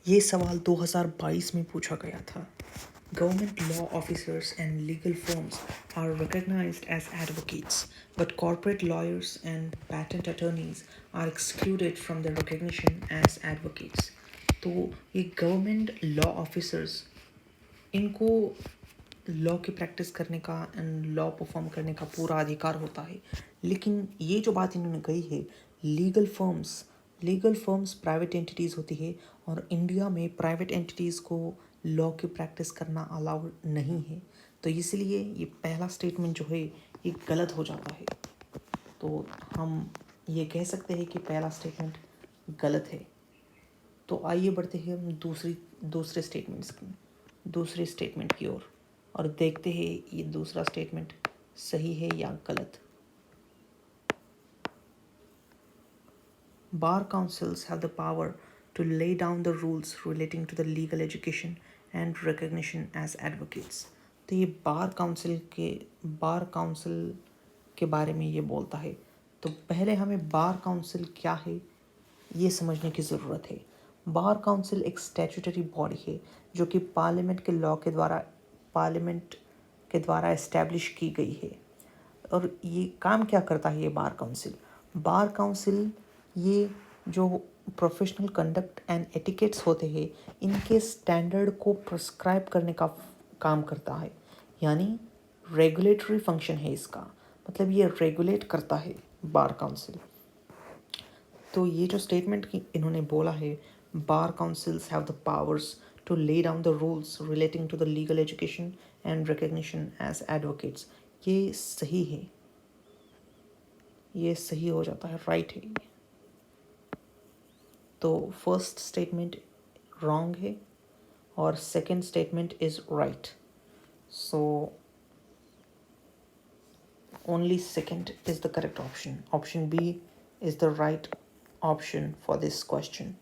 ये सवाल 2022 में पूछा गया था। Government law officers and legal firms are recognized as advocates, but corporate lawyers and patent attorneys are excluded from the recognition as advocates. तो ये गवर्नमेंट लॉ ऑफिसर्स, इनको लॉ की प्रैक्टिस करने का एंड लॉ परफॉर्म करने का पूरा अधिकार होता है, लेकिन ये जो बात इन्होंने कही है, लीगल फर्म्स प्राइवेट एंटिटीज़ होती है और इंडिया में प्राइवेट एंटिटीज़ को लॉ की प्रैक्टिस करना अलाउड नहीं है, तो इसलिए ये पहला स्टेटमेंट जो है ये गलत हो जाता है। तो हम ये कह सकते हैं कि पहला स्टेटमेंट गलत है। तो आइए बढ़ते हैं हम दूसरे स्टेटमेंट की ओर और देखते हैं ये दूसरा स्टेटमेंट सही है या गलत। Bar councils have the power to lay down the rules relating to the legal education and recognition as advocates. तो ये बार काउंसिल के बारे में ये बोलता है। तो पहले हमें बार काउंसिल क्या है ये समझने की ज़रूरत है। बार काउंसिल एक स्टैट्यूटरी बॉडी है जो कि पार्लियामेंट के द्वारा इस्टेब्लिश की गई है। और ये काम क्या करता है ये बार काउंसिल ये जो प्रोफेशनल कंडक्ट एंड एटिकेट्स होते हैं इनके स्टैंडर्ड को प्रिस्क्राइब करने का काम करता है, यानी रेगुलेटरी फंक्शन है इसका, मतलब ये रेगुलेट करता है बार काउंसिल। तो ये जो स्टेटमेंट की इन्होंने बोला है, bar councils have the powers to lay down the rules relating to the legal education and recognition as advocates, ये सही है, ये सही हो जाता है, राइट है। तो फर्स्ट स्टेटमेंट रॉन्ग है और second statement is right. So only second is the correct option. Option B is the right option for this question.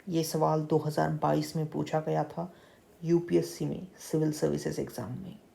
ये सवाल 2022 में पूछा गया था यूपीएससी में, सिविल सर्विसेज एग्ज़ाम में।